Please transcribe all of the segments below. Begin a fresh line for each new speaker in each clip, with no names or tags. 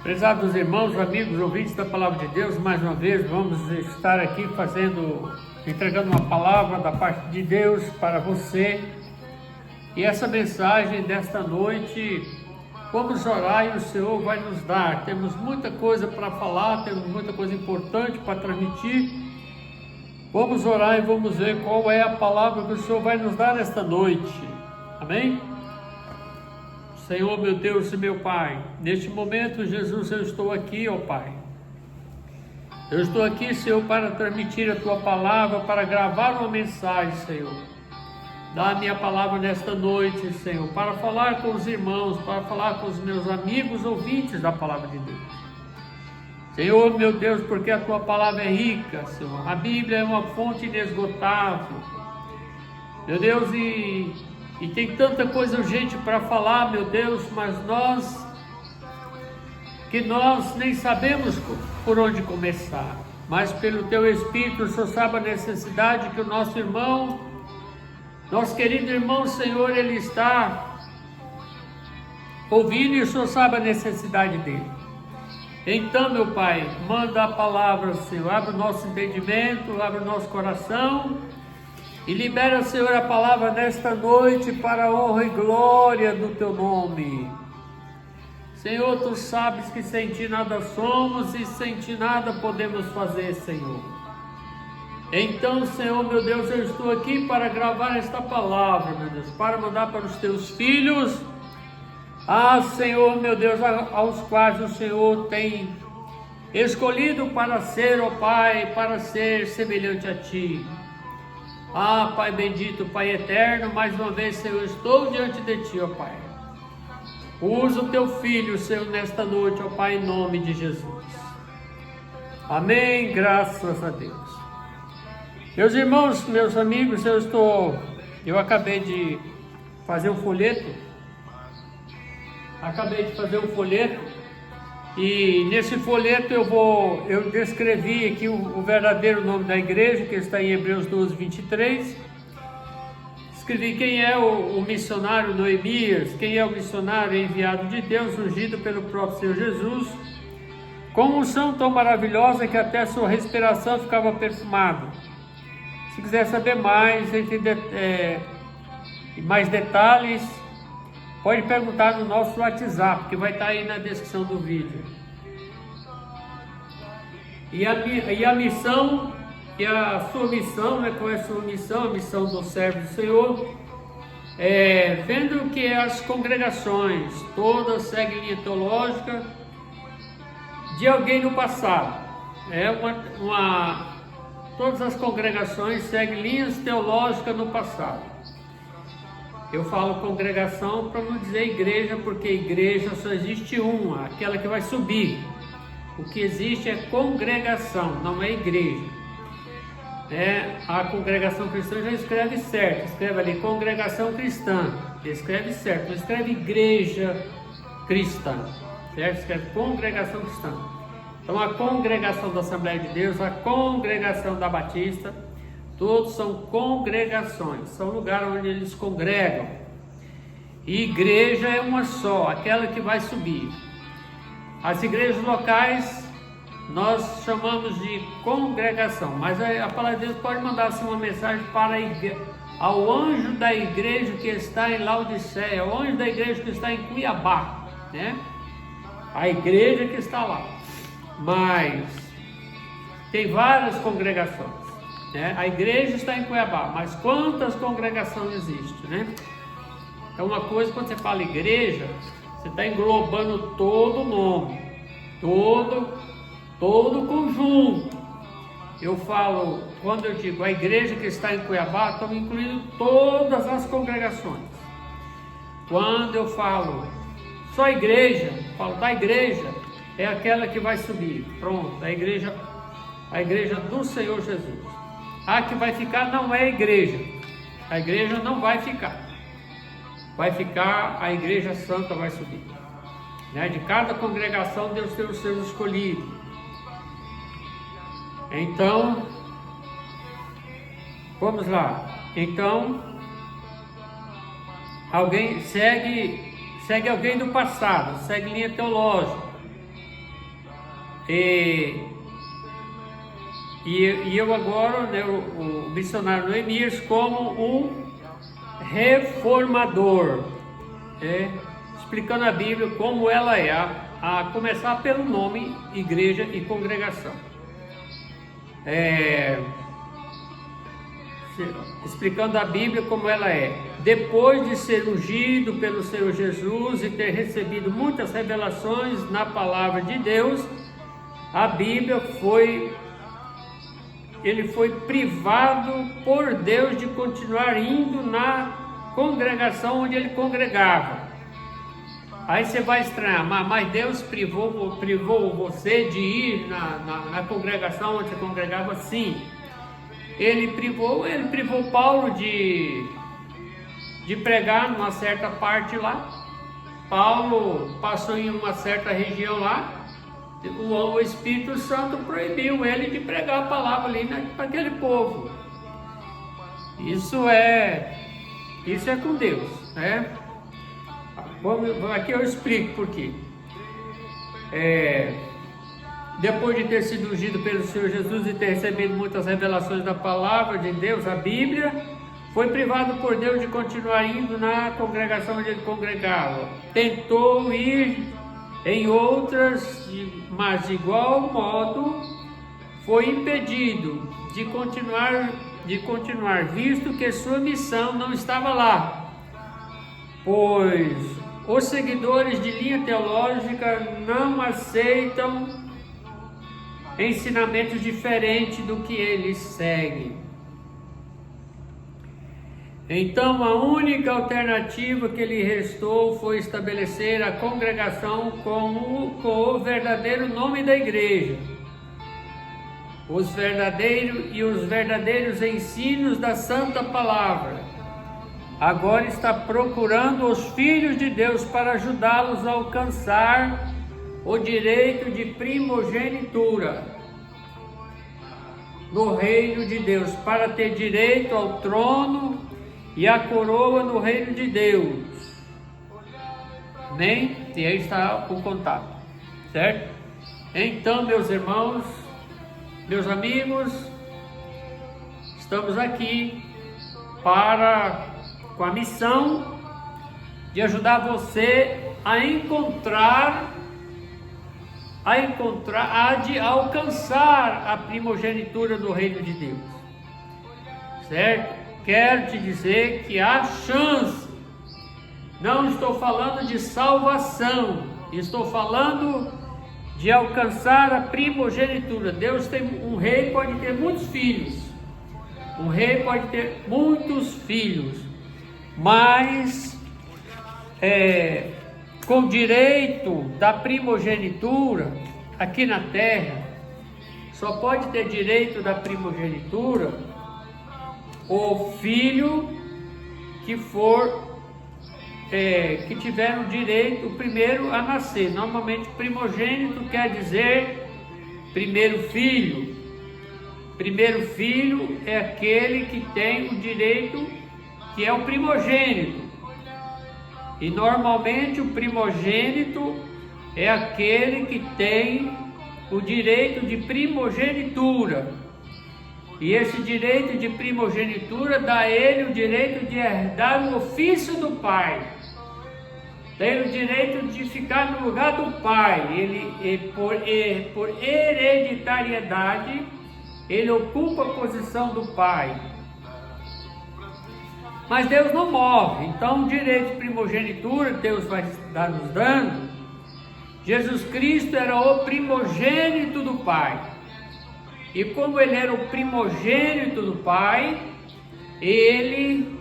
Prezados irmãos, amigos, ouvintes da Palavra de Deus, mais uma vez vamos estar aqui entregando uma palavra da parte de Deus para você. E essa mensagem desta noite, vamos orar e o Senhor vai nos dar. Temos muita coisa para falar, temos muita coisa importante para transmitir. Vamos orar e vamos ver qual é a palavra que o Senhor vai nos dar nesta noite. Amém? Senhor, meu Deus e meu Pai, neste momento, Jesus, eu estou aqui, ó Pai. Eu estou aqui, Senhor, para transmitir a Tua palavra, para gravar uma mensagem, Senhor. Dá a minha palavra nesta noite, Senhor, para falar com os irmãos, para falar com os meus amigos ouvintes da palavra de Deus. Senhor, meu Deus, porque a Tua palavra é rica, Senhor. A Bíblia é uma fonte inesgotável. Meu Deus, e tem tanta coisa urgente para falar, meu Deus, mas nós nem sabemos por onde começar. Mas pelo Teu Espírito, o Senhor sabe a necessidade que o nosso irmão, nosso querido irmão, Senhor, ele está ouvindo e o Senhor sabe a necessidade dele. Então, meu Pai, manda a palavra, Senhor, abre o nosso entendimento, abre o nosso coração e libera, Senhor, a palavra nesta noite para a honra e glória do Teu nome. Senhor, Tu sabes que sem Ti nada somos e sem Ti nada podemos fazer, Senhor. Então, Senhor, meu Deus, eu estou aqui para gravar esta palavra, meu Deus, para mandar para os Teus filhos. Senhor, meu Deus, aos quais o Senhor tem escolhido para ser, ó Pai, para ser semelhante a Ti. Pai bendito, Pai eterno, mais uma vez, Senhor, estou diante de Ti, ó Pai. Usa o Teu Filho, Senhor, nesta noite, ó Pai, em nome de Jesus. Amém, graças a Deus. Meus irmãos, meus amigos, eu acabei de fazer um folheto. E nesse folheto eu descrevi aqui o verdadeiro nome da igreja, que está em Hebreus 12, 23. Escrevi quem é o missionário Noemias, quem é o missionário enviado de Deus, ungido pelo próprio Senhor Jesus, com unção tão maravilhosa que até sua respiração ficava perfumada. Se quiser saber mais, mais detalhes, pode perguntar no nosso WhatsApp, que vai estar aí na descrição do vídeo. E a missão, e a sua missão, né? Qual é a sua missão? A missão do servo do Senhor, vendo que as congregações todas seguem linha teológica de alguém no passado. Todas as congregações seguem linhas teológicas no passado. Eu falo congregação para não dizer igreja, porque igreja só existe uma, aquela que vai subir. O que existe é congregação, não é igreja. A congregação cristã já escreve certo, escreve ali congregação cristã, escreve certo, não escreve igreja cristã, certo? Escreve congregação cristã. Então a congregação da Assembleia de Deus, a congregação da Batista, todos são congregações, são lugares onde eles congregam. E igreja é uma só, aquela que vai subir. As igrejas locais nós chamamos de congregação, mas a palavra de Deus pode mandar assim uma mensagem ao anjo da igreja que está em Laodiceia, ao anjo da igreja que está em Cuiabá, né? A igreja que está lá. Mas tem várias congregações. A igreja está em Cuiabá, mas quantas congregações existem, né? É uma coisa, quando você fala igreja, você está englobando todo o nome, todo o conjunto. Eu falo, quando eu digo a igreja que está em Cuiabá, estou incluindo todas as congregações. Quando eu falo só igreja, falo da igreja, é aquela que vai subir, pronto, a igreja do Senhor Jesus. A que vai ficar não é a igreja não vai ficar, a igreja santa vai subir, né? De cada congregação Deus tem os seus escolhidos. Então, vamos lá. Então, alguém segue alguém do passado, segue linha teológica. E eu agora, né, o missionário Noemias, como um reformador, explicando a Bíblia como ela é, a começar pelo nome igreja e congregação. Explicando a Bíblia como ela é. Depois de ser ungido pelo Senhor Jesus e ter recebido muitas revelações na palavra de Deus, a Bíblia ele foi privado por Deus de continuar indo na congregação onde ele congregava. Aí você vai estranhar, mas Deus privou você de ir na congregação onde você congregava? Sim. Ele privou Paulo de pregar numa certa parte lá. Paulo passou em uma certa região lá. O Espírito Santo proibiu ele de pregar a palavra ali naquele povo. Isso é com Deus, né? Aqui eu explico por quê. Depois de ter sido ungido pelo Senhor Jesus e ter recebido muitas revelações da palavra de Deus, a Bíblia, foi privado por Deus de continuar indo na congregação onde ele congregava. Tentou ir em outras, mas de igual modo foi impedido de continuar, visto que sua missão não estava lá, pois os seguidores de linha teológica não aceitam ensinamentos diferentes do que eles seguem. Então a única alternativa que lhe restou foi estabelecer a congregação com o verdadeiro nome da igreja, os verdadeiros ensinos da Santa Palavra. Agora está procurando os filhos de Deus para ajudá-los a alcançar o direito de primogenitura no reino de Deus, para ter direito ao trono e a coroa no reino de Deus. Amém? E aí está o contato, certo? Então, meus irmãos, meus amigos, estamos aqui com a missão de ajudar você a alcançar a primogenitura do reino de Deus, certo? Quero te dizer que há chance. Não estou falando de salvação, estou falando de alcançar a primogenitura. Um rei pode ter muitos filhos, mas com direito da primogenitura aqui na terra, só pode ter direito da primogenitura o filho que tiver o direito, o primeiro a nascer. Normalmente primogênito quer dizer primeiro filho. Primeiro filho é aquele que tem o direito, que é o primogênito. E normalmente o primogênito é aquele que tem o direito de primogenitura. E esse direito de primogenitura dá a ele o direito de herdar o ofício do pai. Tem o direito de ficar no lugar do pai. Por hereditariedade, ele ocupa a posição do pai. Mas Deus não morre. Então o direito de primogenitura Deus vai estar nos dando. Jesus Cristo era o primogênito do pai. E como ele era o primogênito do pai, ele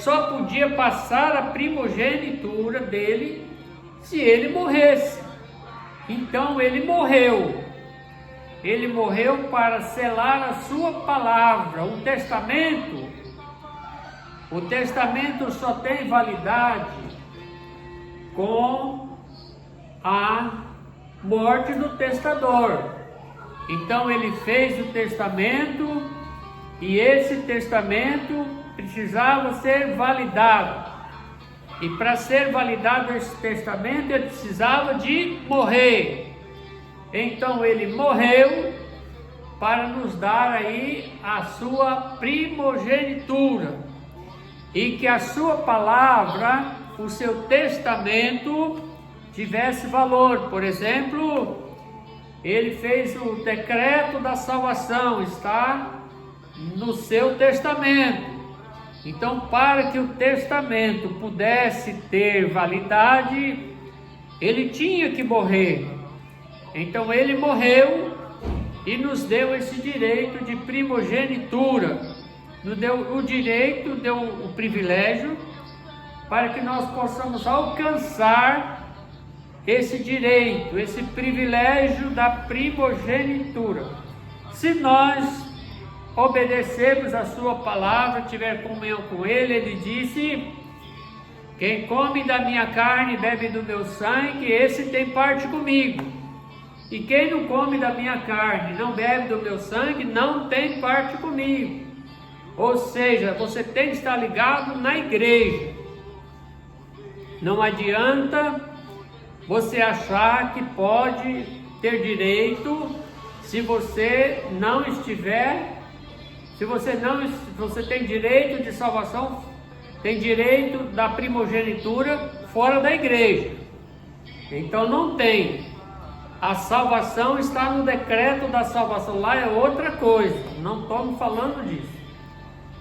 só podia passar a primogenitura dele se ele morresse. Então ele morreu. Ele morreu para selar a sua palavra. O testamento só tem validade com a morte do testador. Então ele fez o testamento e esse testamento precisava ser validado. E para ser validado esse testamento ele precisava de morrer. Então ele morreu para nos dar aí a sua primogenitura, e que a sua palavra, o seu testamento tivesse valor. Por exemplo, ele fez o decreto da salvação, está no seu testamento. Então, para que o testamento pudesse ter validade, ele tinha que morrer. Então ele morreu e nos deu esse direito de primogenitura, nos deu o direito, deu o privilégio para que nós possamos alcançar esse direito, esse privilégio da primogenitura. Se nós obedecermos a sua palavra, tiver comunhão com ele, ele disse: quem come da minha carne e bebe do meu sangue, esse tem parte comigo. E quem não come da minha carne, não bebe do meu sangue, não tem parte comigo. Ou seja, você tem que estar ligado na igreja. Não adianta você achar que pode ter direito se você não estiver, você tem direito de salvação, tem direito da primogenitura fora da igreja. Então não tem. A salvação está no decreto da salvação, lá é outra coisa, não estamos falando disso.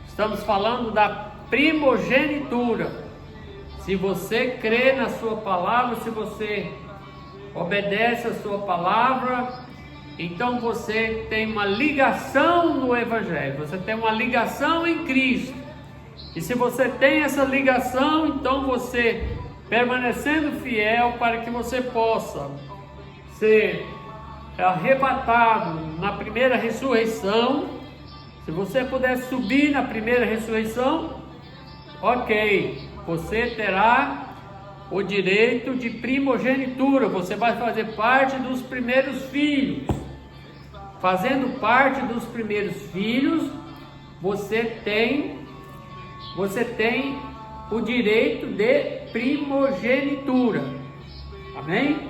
Estamos falando da primogenitura. Se você crê na sua palavra, se você obedece a sua palavra, então você tem uma ligação no Evangelho, você tem uma ligação em Cristo. E se você tem essa ligação, então você, permanecendo fiel, para que você possa ser arrebatado na primeira ressurreição, se você puder subir na primeira ressurreição, ok, você terá o direito de primogenitura, você vai fazer parte dos primeiros filhos. Fazendo parte dos primeiros filhos, você tem o direito de primogenitura. Amém?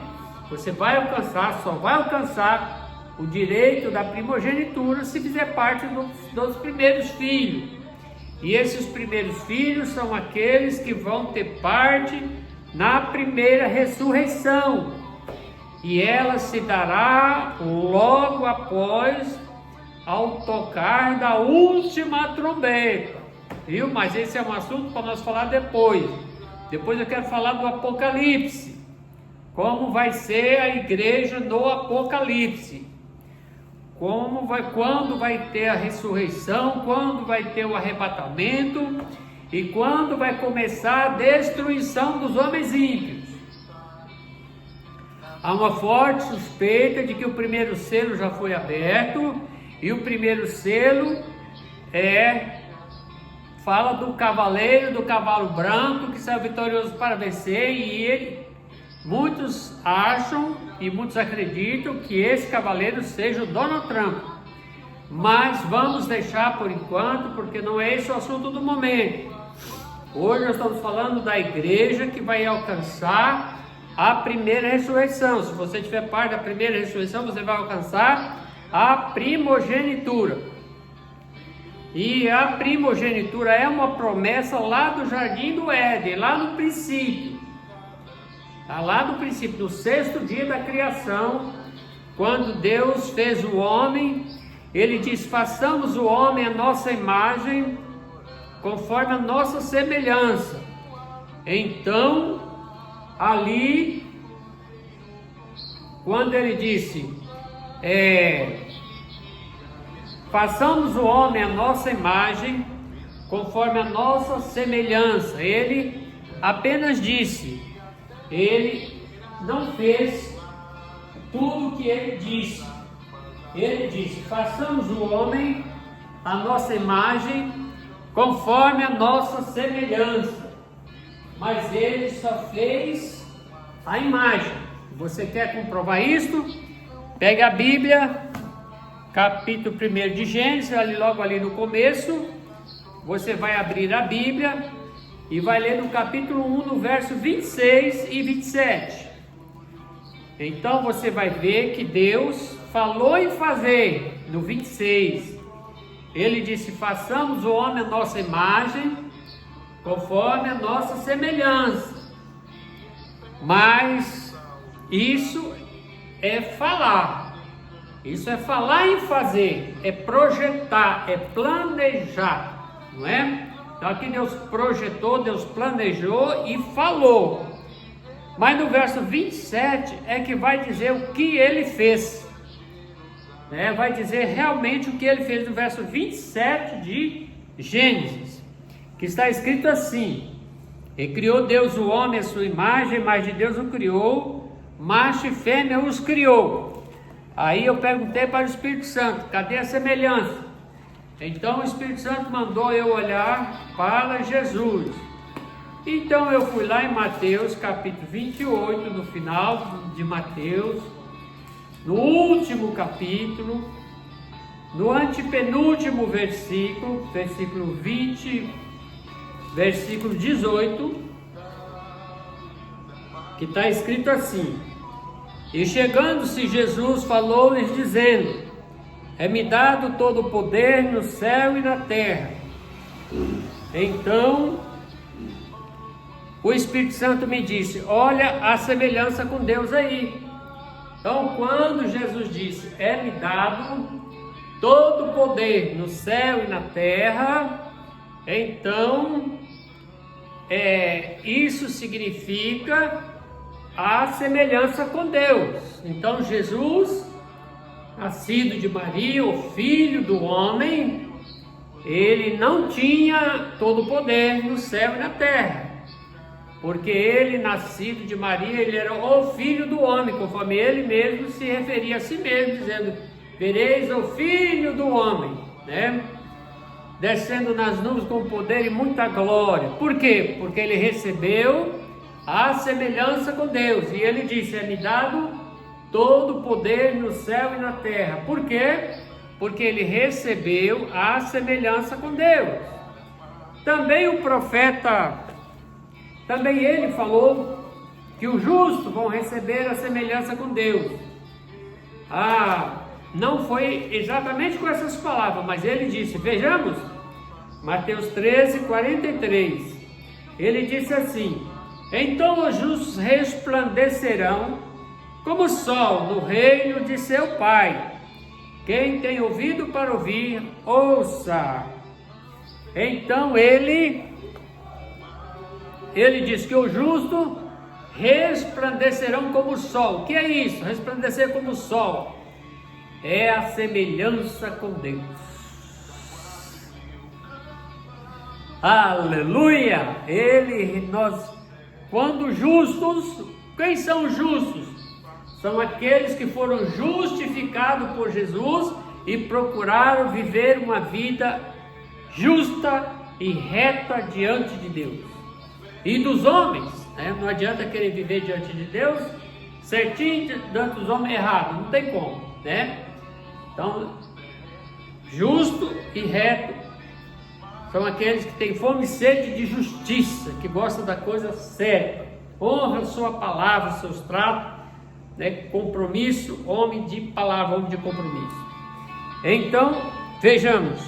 Você vai alcançar, só vai alcançar o direito da primogenitura se fizer parte dos primeiros filhos. E esses primeiros filhos são aqueles que vão ter parte na primeira ressurreição. E ela se dará logo após ao tocar da última trombeta. Viu? Mas esse é um assunto para nós falar depois. Depois eu quero falar do Apocalipse. Como vai ser a igreja no Apocalipse. Quando vai ter a ressurreição, quando vai ter o arrebatamento e quando vai começar a destruição dos homens ímpios. Há uma forte suspeita de que o primeiro selo já foi aberto, e o primeiro selo fala do cavaleiro, do cavalo branco que saiu vitorioso para vencer, e muitos acham e muitos acreditam que esse cavaleiro seja o Donald Trump. Mas vamos deixar por enquanto, porque não é esse o assunto do momento. Hoje nós estamos falando da igreja que vai alcançar a primeira ressurreição. Se você tiver parte da primeira ressurreição, você vai alcançar a primogenitura. E a primogenitura é uma promessa lá do Jardim do Éden, lá no princípio. Lá no princípio, no sexto dia da criação, quando Deus fez o homem, ele diz: façamos o homem à nossa imagem, conforme a nossa semelhança. Então, ali, quando ele disse, façamos o homem à nossa imagem, conforme a nossa semelhança, ele apenas disse, ele não fez tudo o que ele disse. Ele disse: façamos o homem à nossa imagem, conforme a nossa semelhança. Mas ele só fez a imagem. Você quer comprovar isto? Pega a Bíblia, capítulo 1 de Gênesis, logo ali no começo. Você vai abrir a Bíblia e vai ler no capítulo 1, no verso 26 e 27. Então você vai ver que Deus falou em fazer, no 26. Ele disse: façamos o homem a nossa imagem, conforme a nossa semelhança. Mas isso é falar. Isso é falar em fazer, é projetar, é planejar, não é? Então aqui Deus projetou, Deus planejou e falou. Mas no verso 27 é que vai dizer o que ele fez, né? Vai dizer realmente o que ele fez no verso 27 de Gênesis, que está escrito assim: e criou Deus o homem à sua imagem, mas de Deus o criou, macho e fêmea os criou. Aí eu perguntei para o Espírito Santo: cadê a semelhança? Então o Espírito Santo mandou eu olhar para Jesus. Então eu fui lá em Mateus capítulo 28, no final de Mateus, no último capítulo, no antepenúltimo versículo, versículo 20, versículo 18, que está escrito assim: e chegando-se Jesus falou-lhes dizendo: é-me dado todo o poder no céu e na terra. Então o Espírito Santo me disse: olha a semelhança com Deus aí. Então quando Jesus disse: é-me dado todo o poder no céu e na terra, então isso significa a semelhança com Deus. Então Jesus, nascido de Maria, o filho do homem, ele não tinha todo o poder no céu e na terra, porque ele, nascido de Maria, ele era o filho do homem, conforme ele mesmo se referia a si mesmo, dizendo: vereis o filho do homem, né? Descendo nas nuvens com poder e muita glória. Por quê? Porque ele recebeu a semelhança com Deus, e ele disse: é-me dado todo o poder no céu e na terra. Por quê? Porque ele recebeu a semelhança com Deus. Também o profeta, também ele falou que os justos vão receber a semelhança com Deus. Não foi exatamente com essas palavras, mas ele disse, vejamos, Mateus 13, 43, ele disse assim: então os justos resplandecerão como o sol no reino de seu Pai. Quem tem ouvido para ouvir, ouça. Então ele diz que os justos resplandecerão como o sol. O que é isso? Resplandecer como o sol é a semelhança com Deus. Aleluia! Quando justos, quem são os justos? São aqueles que foram justificados por Jesus e procuraram viver uma vida justa e reta diante de Deus. E dos homens, né? Não adianta querer viver diante de Deus certinho, diante dos homens errado, não tem como, né? Então, justo e reto são aqueles que têm fome e sede de justiça, que gostam da coisa certa, honram sua palavra, seus tratos, né? Compromisso, homem de palavra, homem de compromisso. Então, vejamos.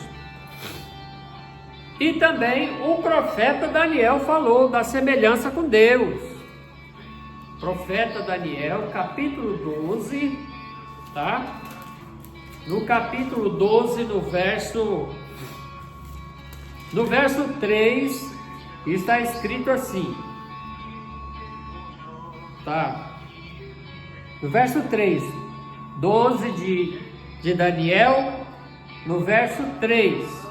E também o profeta Daniel falou da semelhança com Deus. Profeta Daniel, capítulo 12, tá? No capítulo 12, no verso 3, está escrito assim, tá? No verso 3, 12 de Daniel, no verso 3,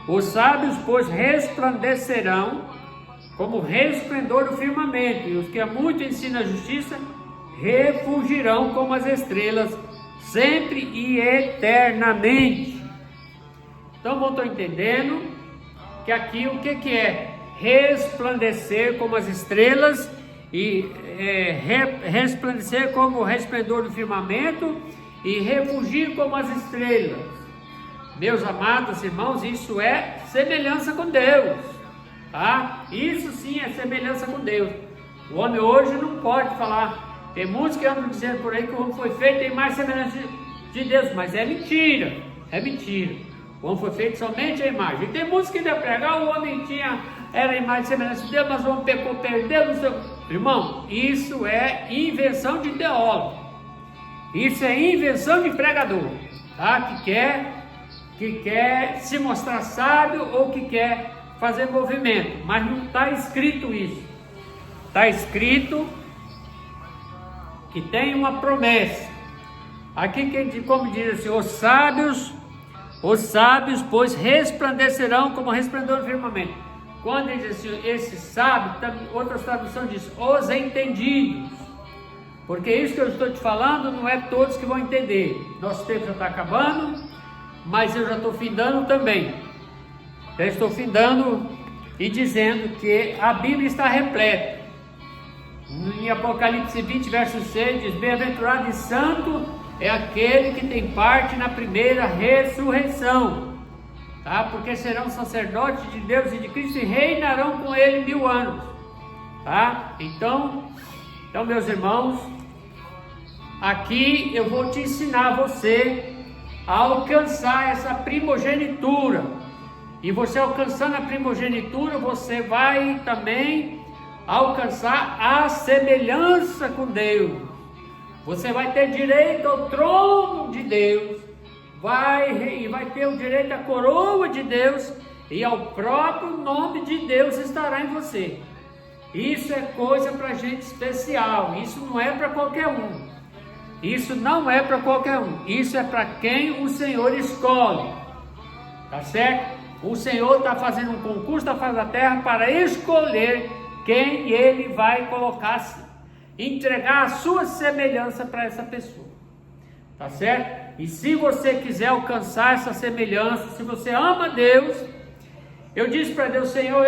os sábios, pois, resplandecerão como o resplendor do firmamento, e os que a muito ensinam a justiça refulgirão como as estrelas, sempre e eternamente. Então, eu estou entendendo que aqui o que é? Resplandecer como as estrelas e resplandecer como o resplendor do firmamento e refulgir como as estrelas. Meus amados irmãos, isso é semelhança com Deus, tá? Isso sim é semelhança com Deus. O homem hoje não pode falar, Tem muitos que andam dizendo por aí que o homem foi feito em imagem e semelhança de Deus, mas é mentira, é mentira. O homem foi feito somente a imagem. E tem muitos que ainda pregam, o homem era a imagem e semelhança de Deus, mas o homem pecou, perdeu, não sei. Irmão, isso é invenção de teólogo. Isso é invenção de pregador, tá? Que quer se mostrar sábio ou que quer fazer movimento, mas não está escrito isso. Está escrito que tem uma promessa. Aqui, como diz assim, os sábios, pois resplandecerão como resplendor do firmamento. Quando diz assim, esse sábio, outras traduções diz, os entendidos. Porque isso que eu estou te falando não é todos que vão entender. Nosso tempo já está acabando, mas eu já estou findando também. Já estou findando e dizendo que a Bíblia está repleta. Em Apocalipse 20, verso 6, diz, bem-aventurado e santo é aquele que tem parte na primeira ressurreição. Tá? Porque serão sacerdotes de Deus e de Cristo e reinarão com ele 1000 anos. Tá? Então, meus irmãos, aqui eu vou te ensinar você a alcançar essa primogenitura. E você alcançando a primogenitura, você vai também alcançar a semelhança com Deus. Você vai ter direito ao trono de Deus, vai ter o direito à coroa de Deus, e ao próprio nome de Deus estará em você. Isso é coisa para gente especial, isso não é para qualquer um. Isso não é para qualquer um, isso é para quem o Senhor escolhe, tá certo? O Senhor está fazendo um concurso da face da terra para escolher quem Ele vai colocar, entregar a sua semelhança para essa pessoa, tá certo? E se você quiser alcançar essa semelhança, se você ama Deus, eu disse para Deus, Senhor,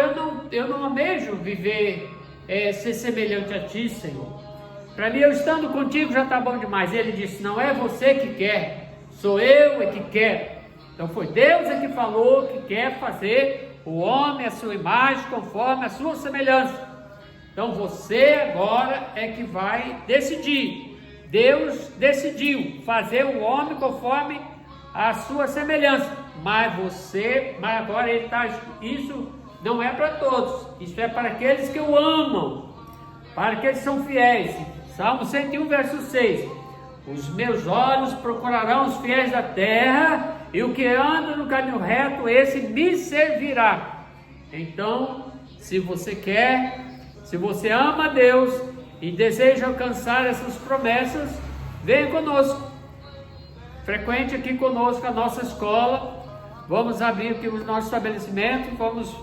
eu não almejo viver, ser semelhante a Ti, Senhor. Para mim, eu estando contigo já está bom demais. Ele disse, não é você que quer, sou eu que quero. Então foi Deus que falou que quer fazer o homem a sua imagem, conforme a sua semelhança. Então você agora é que vai decidir. Deus decidiu fazer o homem conforme a sua semelhança. Mas agora ele está, isso não é para todos, isso é para aqueles que o amam, para aqueles que são fiéis. Salmo 101, verso 6. Os meus olhos procurarão os fiéis da terra, e o que anda no caminho reto, esse me servirá. Então, se você quer, se você ama a Deus e deseja alcançar essas promessas, venha conosco. Frequente aqui conosco a nossa escola. Vamos abrir aqui o nosso estabelecimento, vamos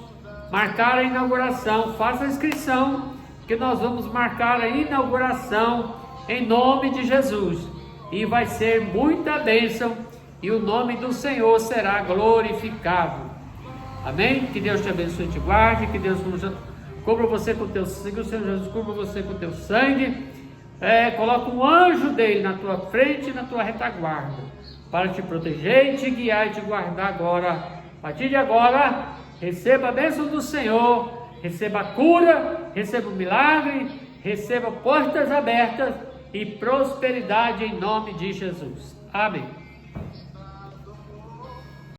marcar a inauguração. Faça a inscrição, que nós vamos marcar a inauguração em nome de Jesus. E vai ser muita bênção, e o nome do Senhor será glorificado. Amém? Que Deus te abençoe e te guarde, que Deus cubra você com o teu sangue, o Senhor Jesus cubra você com o teu sangue. Coloca um anjo dele na tua frente e na tua retaguarda, para te proteger e te guiar e te guardar agora. A partir de agora, receba a bênção do Senhor, receba a cura, receba o milagre, receba portas abertas e prosperidade em nome de Jesus. Amém.